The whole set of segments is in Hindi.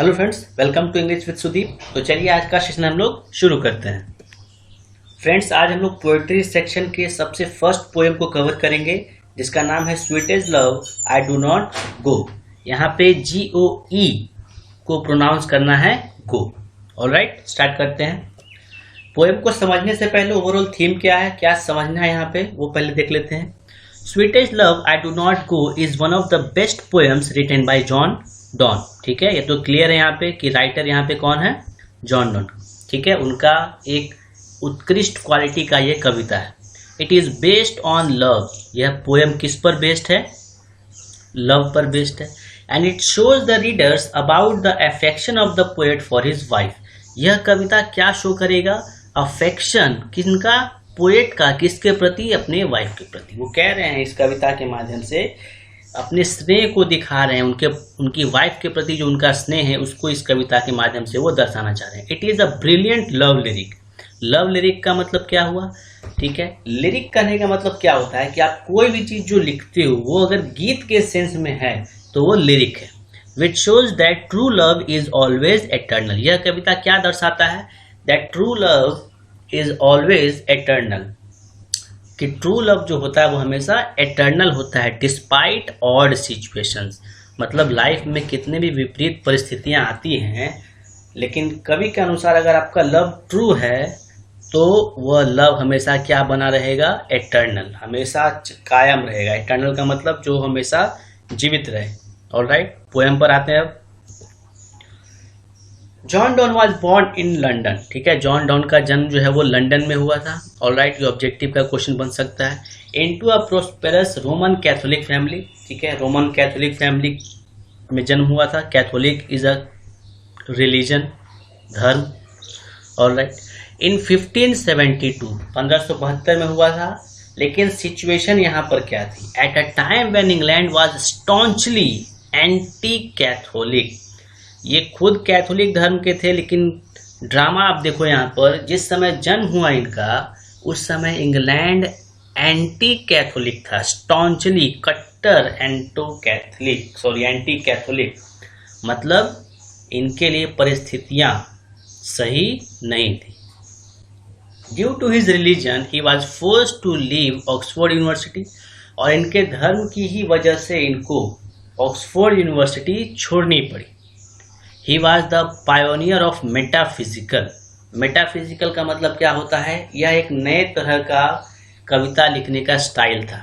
Hello friends, welcome to English with Sudeep. तो चलिए आज का सेशन हम लोग शुरू करते हैं। फ्रेंड्स, आज हम लोग पोएट्री सेक्शन के सबसे फर्स्ट पोएम को कवर करेंगे जिसका नाम है sweetest love I do not गो। यहाँ पे GOE को प्रोनाउंस करना है गो। ऑलराइट, स्टार्ट करते हैं। पोएम को समझने से पहले ओवरऑल थीम क्या है, क्या समझना है यहाँ पे, वो पहले देख लेते हैं। Sweetest love I do not go is one of the best poems written by John Donne. ठीक है, ये तो क्लियर है यहाँ पे कि राइटर यहाँ पे कौन है, जॉन डॉन। ठीक है, उनका एक उत्कृष्ट क्वालिटी का ये कविता है। It is based on love. यह पोएम किस पर बेस्ड है, लव पर बेस्ड है। And it shows the readers about the affection of the poet for his wife. यह कविता क्या शो करेगा, अफेक्शन किसका, पोएट का किसके प्रति, अपने वाइफ के प्रति। वो कह रहे हैं इस कविता के माध्यम से अपने स्नेह को दिखा रहे हैं, उनकी वाइफ के प्रति जो उनका स्नेह है उसको इस कविता के माध्यम से वो दर्शाना चाह रहे हैं। It is a brilliant love lyric. Love lyric का मतलब क्या हुआ, ठीक है, लिरिक करने का मतलब क्या होता है कि आप कोई भी चीज जो लिखते हो वो अगर गीत के सेंस में है तो वो लिरिक है। Which shows that true love is always eternal. यह कविता क्या दर्शाता है, that true love is always eternal, कि ट्रू लव जो होता है वो हमेशा एटर्नल होता है डिस्पाइट ऑड सिचुएशंस। मतलब लाइफ में कितने भी विपरीत परिस्थितियां आती हैं, लेकिन कवि के अनुसार अगर आपका लव ट्रू है तो वह लव हमेशा क्या बना रहेगा, एटर्नल, हमेशा कायम रहेगा। एटर्नल का मतलब जो हमेशा जीवित रहे। ऑलराइट, पोएम पर आते हैं अब। John Donne was born in London. ठीक है, जॉन डॉन का जन्म जो है वो लंदन में हुआ था। ऑलराइट, ये ऑब्जेक्टिव का क्वेश्चन बन सकता है। Into a prosperous Roman Catholic family. ठीक है, रोमन कैथोलिक फैमिली में जन्म हुआ था। कैथोलिक इज अ रिलीजन, धर्म। ऑलराइट, इन 1572 1572 में हुआ था। लेकिन सिचुएशन यहाँ पर क्या थी, at a time when England was staunchly anti Catholic. ये खुद कैथोलिक धर्म के थे, लेकिन ड्रामा आप देखो यहाँ पर, जिस समय जन्म हुआ इनका उस समय इंग्लैंड एंटी कैथोलिक था, स्टॉन्चली, कट्टर, एंटी कैथोलिक। मतलब इनके लिए परिस्थितियां सही नहीं थी। Due to his religion he was forced to leave Oxford University. और इनके धर्म की ही वजह से इनको ऑक्सफोर्ड यूनिवर्सिटी छोड़नी पड़ी। He was the pioneer of metaphysical। Metaphysical का मतलब क्या होता है, यह एक नए तरह का कविता लिखने का स्टाइल था।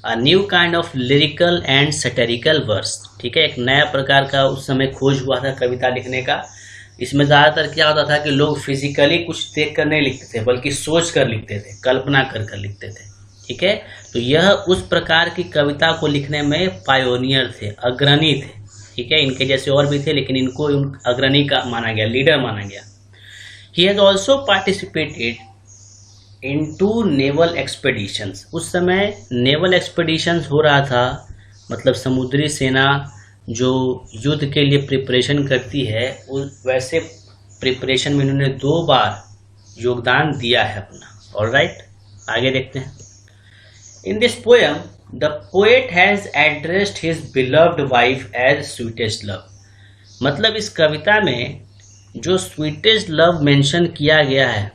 A new kind of lyrical and satirical verse. ठीक है, एक नया प्रकार का उस समय खोज हुआ था कविता लिखने का। इसमें ज़्यादातर क्या होता था कि लोग फिजिकली कुछ देख कर नहीं लिखते थे, बल्कि सोच कर लिखते थे, कल्पना कर लिखते थे। ठीक है, तो यह उस प्रकार की कविता को लिखने में पायोनियर थे, अग्रणी थे। ठीक है, इनके जैसे और भी थे लेकिन इनको अग्रणी का माना गया, लीडर माना गया। He has also participated in 2 naval expeditions. उस समय नेवल एक्सपेडिशंस हो रहा था, मतलब समुद्री सेना जो युद्ध के लिए प्रिपरेशन करती है, उस वैसे प्रिपरेशन में इन्होंने 2 बार योगदान दिया है अपना। ऑलराइट, आगे देखते हैं। In this poem The poet has addressed his beloved wife as sweetest love। मतलब इस कविता में जो स्वीटेस्ट लव मेंशन किया गया है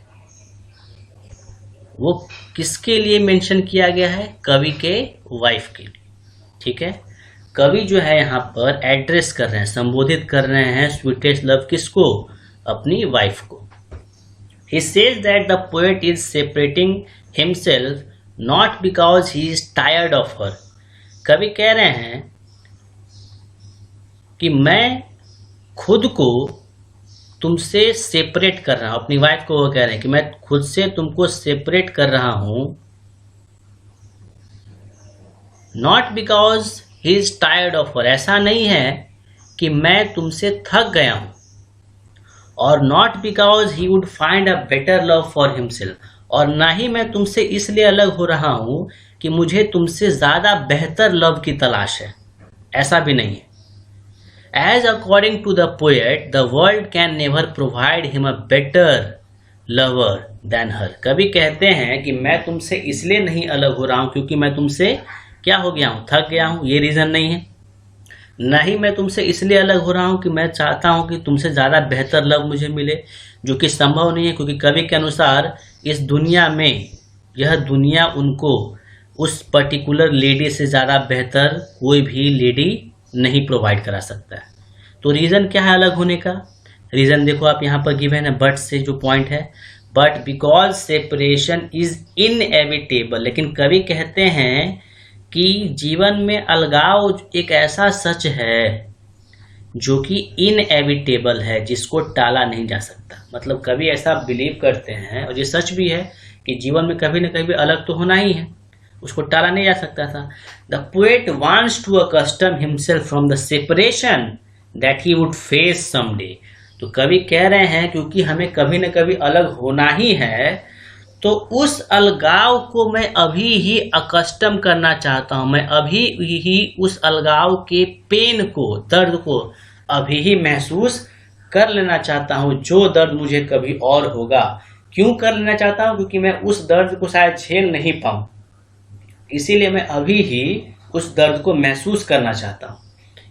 वो किसके लिए मेंशन किया गया है, कवि के वाइफ के लिए। ठीक है, कवि जो है यहाँ पर एड्रेस कर रहे हैं, संबोधित कर रहे हैं स्वीटेस्ट लव किसको, अपनी वाइफ को। He says that the poet is separating himself not because he is tired of her। कवि कह रहे हैं कि मैं खुद को तुमसे सेपरेट कर रहा हूं, अपनी वाइफ को वो कह रहे हैं कि मैं खुद से तुमको सेपरेट कर रहा हूं, not because he is tired of her. ऐसा नहीं है कि मैं तुमसे थक गया हूं, और not because he would find a better love for himself, और ना ही मैं तुमसे इसलिए अलग हो रहा हूं कि मुझे तुमसे ज्यादा बेहतर लव की तलाश है, ऐसा भी नहीं है। As according to the poet the world can never provide him a better lover than her. कवि कहते हैं कि मैं तुमसे इसलिए नहीं अलग हो रहा हूं क्योंकि मैं तुमसे क्या हो गया हूं, थक गया हूं, ये रीजन नहीं है। ना ही मैं तुमसे इसलिए अलग हो रहा हूँ कि मैं चाहता हूँ कि तुमसे ज़्यादा बेहतर लव मुझे मिले, जो कि संभव नहीं है, क्योंकि कवि के अनुसार इस दुनिया में यह दुनिया उनको उस पर्टिकुलर लेडी से ज़्यादा बेहतर कोई भी लेडी नहीं प्रोवाइड करा सकता है। तो रीज़न क्या है अलग होने का? रीज़न देखो आप यहाँ पर गिवन है, बट से जो पॉइंट है, but because separation is inevitable. लेकिन कवि कहते हैं कि जीवन में अलगाव एक ऐसा सच है जो कि इनएविटेबल है, जिसको टाला नहीं जा सकता। मतलब कवि ऐसा बिलीव करते हैं, और ये सच भी है, कि जीवन में कभी न कभी अलग तो होना ही है, उसको टाला नहीं जा सकता था। The poet wants to accustom himself from the separation that he would face someday. तो कवि कह रहे हैं क्योंकि हमें कभी न कभी अलग होना ही है, तो उस अलगाव को मैं अभी ही अकस्टम करना चाहता हूं। मैं अभी ही उस अलगाव के पेन को, दर्द को अभी ही महसूस कर लेना चाहता हूं, जो दर्द मुझे कभी और होगा। क्यों कर लेना चाहता हूं? क्योंकि मैं उस दर्द को शायद झेल नहीं पाऊं, इसीलिए मैं अभी ही उस दर्द को महसूस करना चाहता हूं,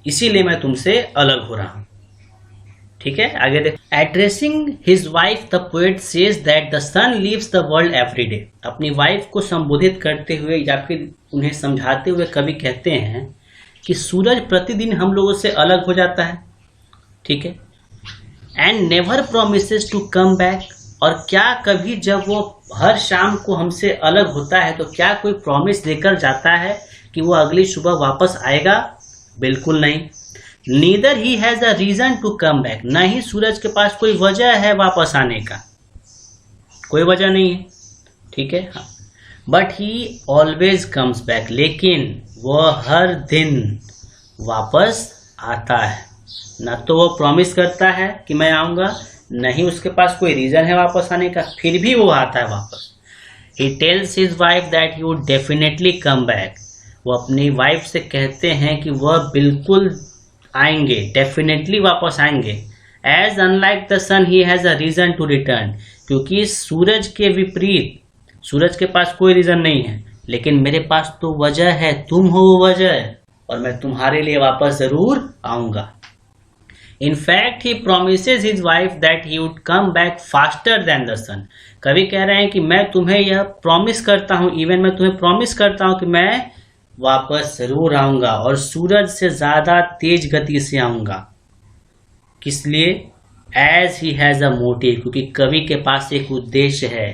इसीलिए मैं तुमसे अलग हो रहा हूं। ठीक है, आगे देख। Addressing his wife the poet says that the sun leaves the world every day. अपनी वाइफ को संबोधित करते हुए या फिर उन्हें समझाते हुए कवि कहते हैं कि सूरज प्रतिदिन हम लोगों से अलग हो जाता है, ठीक है, and never promises to come back. और क्या कभी जब वो हर शाम को हमसे अलग होता है तो क्या कोई प्रॉमिस देकर जाता है कि वो अगली सुबह वापस आएगा? बिल्कुल नहीं। Neither he has a reason to come back. न ही सूरज के पास कोई वजह है वापस आने का, कोई वजह नहीं है, ठीक है। But he always comes back. लेकिन वह हर दिन वापस आता है। न तो वो प्रॉमिस करता है कि मैं आऊंगा, न ही उसके पास कोई रीजन है वापस आने का, फिर भी वो आता है वापस। He tells his wife that he would definitely come back. वो अपनी वाइफ से कहते हैं कि वह बिल्कुल आएंगे, डेफिनेटली वापस आएंगे। As unlike the sun he has a reason to return. क्योंकि सूरज के विपरीत सूरज के पास कोई रीजन नहीं है, लेकिन मेरे पास तो वजह है, तुम हो वो वजह, और मैं तुम्हारे लिए वापस जरूर आऊंगा। In fact, he promises his wife that he would come back faster than the sun. कवि कह रहे हैं कि मैं तुम्हें यह प्रॉमिस करता हूं, इवन मैं तुम्हें प्रॉमिस करता हूं कि मैं वापस जरूर आऊंगा और सूरज से ज्यादा तेज गति से आऊंगा। किस लिए? As he has a motive. क्योंकि कवि के पास एक उद्देश्य है,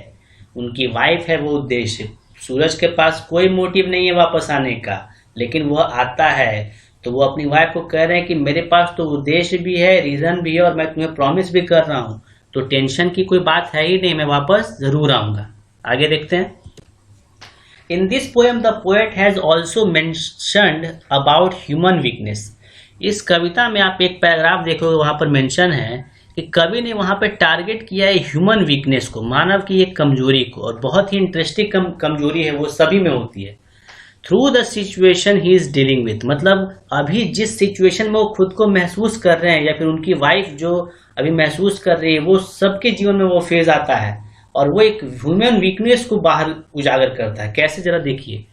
उनकी वाइफ है वो उद्देश्य। सूरज के पास कोई मोटिव नहीं है वापस आने का, लेकिन वह आता है। तो वो अपनी वाइफ को कह रहे हैं कि मेरे पास तो उद्देश्य भी है, रीजन भी है, और मैं तुम्हें प्रॉमिस भी कर रहा हूं, तो टेंशन की कोई बात है ही नहीं, मैं वापस जरूर आऊंगा। आगे देखते हैं। In this poem the poet has also mentioned about human weakness. इस कविता में आप एक पैराग्राफ देखोगे, वहां पर मेंशन है कि कवि ने वहां पे टारगेट किया है ह्यूमन वीकनेस को, मानव की एक कमजोरी को, और बहुत ही इंटरेस्टिंग कमजोरी है, वो सभी में होती है। Through the situation he is dealing with. मतलब अभी जिस सिचुएशन में वो खुद को महसूस कर रहे हैं, या फिर उनकी वाइफ जो अभी महसूस कर रही है, वो सबके जीवन में वो फेज आता है, और वो एक ह्यूमन वीकनेस को बाहर उजागर करता है। कैसे, जरा देखिए।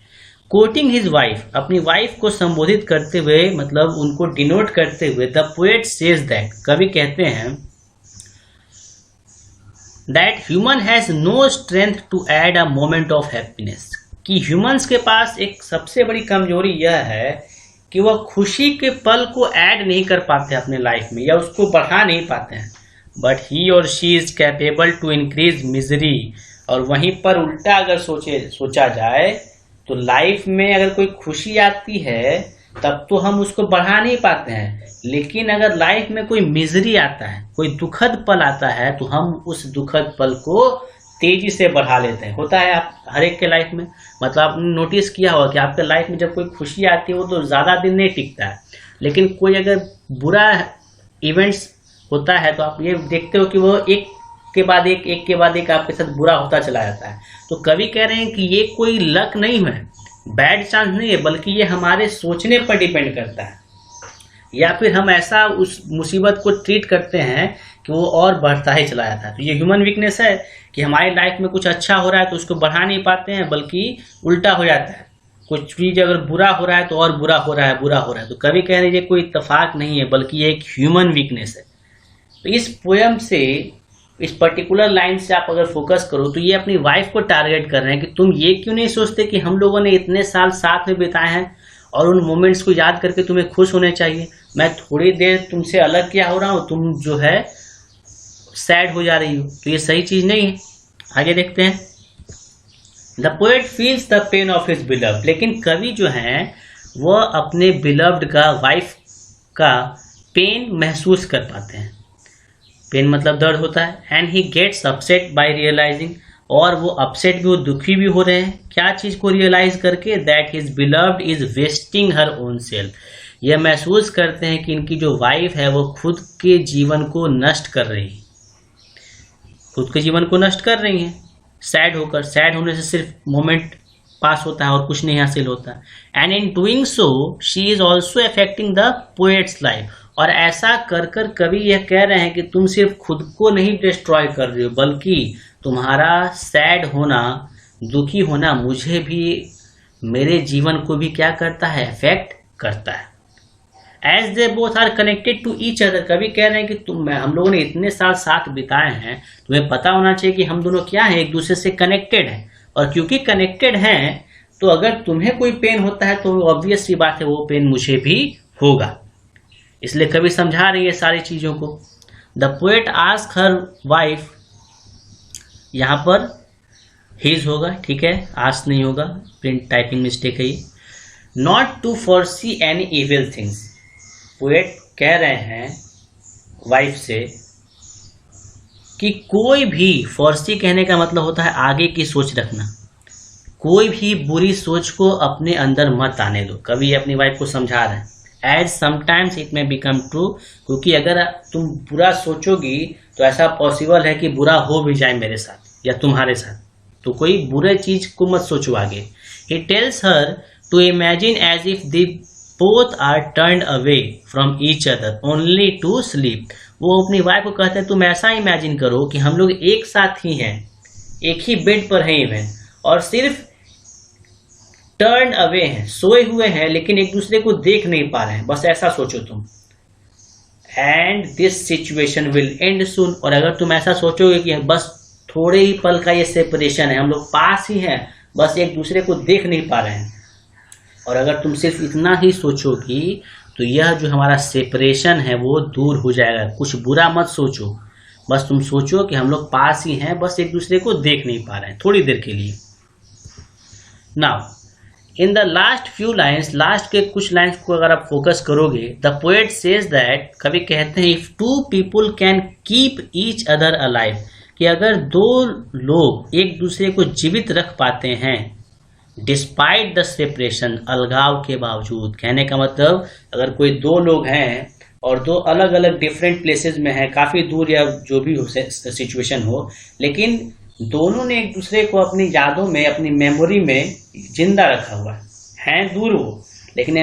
कोटिंग हिज वाइफ, अपनी वाइफ को संबोधित करते हुए, मतलब उनको डिनोट करते हुए, द पोएट सेज दैट, कवि कहते हैं that human has no strength to add a moment of happiness. कि ह्यूमंस के पास एक सबसे बड़ी कमजोरी यह है कि वह खुशी के पल को ऐड नहीं कर पाते अपने लाइफ में, या उसको बढ़ा नहीं पाते हैं। बट ही और she is capable to increase misery. और वहीं पर उल्टा अगर सोचा जाए तो लाइफ में अगर कोई खुशी आती है तब तो हम उसको बढ़ा नहीं पाते हैं, लेकिन अगर लाइफ में कोई मिजरी आता है, कोई दुखद पल आता है, तो हम उस दुखद पल को तेजी से बढ़ा लेते हैं। होता है आप हर एक के लाइफ में। मतलब आपने नोटिस किया होगा कि आपके लाइफ में जब कोई खुशी आती है वो तो ज़्यादा दिन नहीं टिकता है, लेकिन कोई अगर बुरा इवेंट्स होता है तो आप ये देखते हो कि वो एक के बाद एक आपके साथ बुरा होता चला जाता है। तो कवि कह रहे हैं कि ये कोई लक नहीं है, बैड चांस नहीं है, बल्कि ये हमारे सोचने पर डिपेंड करता है, या फिर हम ऐसा उस मुसीबत को ट्रीट करते हैं कि वो और बढ़ता ही चला जाता है। तो ये ह्यूमन वीकनेस है कि हमारी लाइफ में कुछ अच्छा हो रहा है तो उसको बढ़ा नहीं पाते हैं, बल्कि उल्टा हो जाता है, कुछ चीज अगर बुरा हो रहा है तो और बुरा हो रहा है, बुरा हो रहा है। तो कवि कह रहे हैं कोई इत्तेफाक नहीं है, बल्कि ये एक ह्यूमन वीकनेस है। तो इस पोयम से, इस पर्टिकुलर लाइन से आप अगर फोकस करो तो ये अपनी वाइफ को टारगेट कर रहे हैं कि तुम ये क्यों नहीं सोचते कि हम लोगों ने इतने साल साथ में बिताए हैं और उन मोमेंट्स को याद करके तुम्हें खुश होने चाहिए। मैं थोड़ी देर तुमसे अलग क्या हो रहा हूँ, तुम जो है सैड हो जा रही हो, तो ये सही चीज नहीं है। आगे देखते हैं। The poet feels the pain of his beloved, लेकिन कवि जो है वह अपने बिलव्ड का, वाइफ का पेन महसूस कर पाते हैं। पेन मतलब दर्द होता है। And he gets upset by realising, और वो अपसेट भी, वो दुखी भी हो रहे हैं क्या चीज को रियलाइज करके, that his beloved is wasting her own self. यह महसूस करते हैं कि इनकी जो वाइफ है वो खुद के जीवन को नष्ट कर रही है, खुद के जीवन को नष्ट कर रही है सैड होकर। सैड होने से सिर्फ मोमेंट पास होता है और कुछ नहीं हासिल होता। And in doing so she is also affecting the poets life, और ऐसा कर कर कवि यह कह रहे हैं कि तुम सिर्फ खुद को नहीं डिस्ट्रॉय कर रहे हो, बल्कि तुम्हारा सैड होना, दुखी होना मुझे भी, मेरे जीवन को भी क्या करता है, अफेक्ट करता है। As they both are connected to each other, कभी कह रहे हैं कि हम लोगों ने इतने साल साथ बिताए हैं, तुम्हें पता होना चाहिए कि हम दोनों क्या हैं, एक दूसरे से कनेक्टेड हैं। और क्योंकि कनेक्टेड हैं तो अगर तुम्हें कोई पेन होता है तो ऑब्वियस सी बात है वो पेन मुझे भी होगा। इसलिए कवि समझा रही है सारी चीजों को। The poet ask her wife, यहां पर हिज होगा, ठीक है, आस्क नहीं होगा, प्रिंट टाइपिंग मिस्टेक है ये। Not to foresee any evil things, poet कह रहे हैं वाइफ से कि कोई भी, फोरसी कहने का मतलब होता है आगे की सोच रखना, कोई भी बुरी सोच को अपने अंदर मत आने दो। कभी अपनी वाइफ को समझा रहे हैं, एज समटाइम्स इट में बिकम ट्रू, क्योंकि अगर तुम बुरा सोचोगी तो ऐसा पॉसिबल है कि बुरा हो भी जाए मेरे साथ या तुम्हारे साथ, तो कोई बुरे चीज को मत सोचो आगे। He tells her to imagine as if they both are turned away from each other only to sleep. वो अपनी वाइफ को कहते हैं तुम ऐसा इमेजिन करो कि हम लोग एक साथ ही हैं, एक ही बेड पर हैं इवन, और सिर्फ टर्न अवे हैं, सोए हुए हैं, लेकिन एक दूसरे को देख नहीं पा रहे हैं, बस ऐसा सोचो तुम। And this situation will and soon, और अगर तुम ऐसा सोचोगे कि बस थोड़े ही पल का ये सेपरेशन है, हम लोग पास ही हैं, बस एक दूसरे को देख नहीं पा रहे हैं, और अगर तुम सिर्फ इतना ही सोचोगी तो यह जो हमारा सेपरेशन है वो दूर हो जाएगा। कुछ बुरा मत सोचो, बस तुम सोचो कि हम लोग पास ही हैं, बस एक दूसरे को देख नहीं पा रहे हैं थोड़ी देर के लिए। Now in the last few lines, last के कुछ लाइन्स को अगर आप फोकस करोगे, द पोएट सेज दैट, कवि कहते हैं if two people can keep each other alive, कि अगर दो लोग एक दूसरे को जीवित रख पाते हैं डिस्पाइट द सेपरेशन, अलगाव के बावजूद। कहने का मतलब अगर कोई दो लोग हैं और दो अलग अलग डिफरेंट प्लेसेस में हैं, काफी दूर या जो भी हो सिचुएशन हो, लेकिन दोनों ने एक दूसरे को अपनी यादों में, अपनी मेमोरी में जिंदा रखा हुआ है दूर हो, लेकिन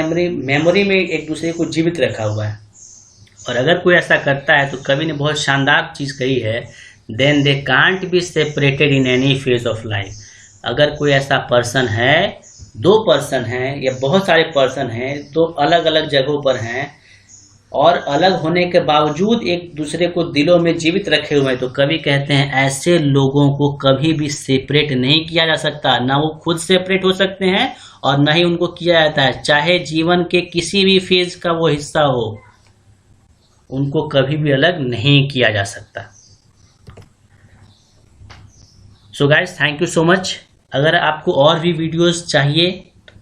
मेमोरी में एक दूसरे को जीवित रखा हुआ है। और अगर कोई ऐसा करता है तो कवि ने बहुत शानदार चीज कही है, then they can't be separated in any phase of life. अगर कोई ऐसा पर्सन है, दो पर्सन हैं या बहुत सारे पर्सन हैं, दो अलग अलग जगहों पर हैं और अलग होने के बावजूद एक दूसरे को दिलों में जीवित रखे हुए हैं, तो कवि कहते हैं ऐसे लोगों को कभी भी सेपरेट नहीं किया जा सकता। ना वो खुद सेपरेट हो सकते हैं और ना ही उनको किया जाता है, चाहे जीवन के किसी भी फेज का वो हिस्सा हो, उनको कभी भी अलग नहीं किया जा सकता। So guys, thank you so much. अगर आपको और भी वीडियोस चाहिए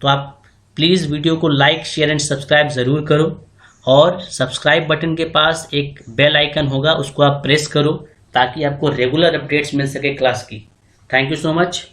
तो आप प्लीज़ वीडियो को लाइक, शेयर एंड सब्सक्राइब ज़रूर करो, और सब्सक्राइब बटन के पास एक बेल आइकन होगा, उसको आप प्रेस करो ताकि आपको रेगुलर अपडेट्स मिल सके क्लास की। Thank you so much.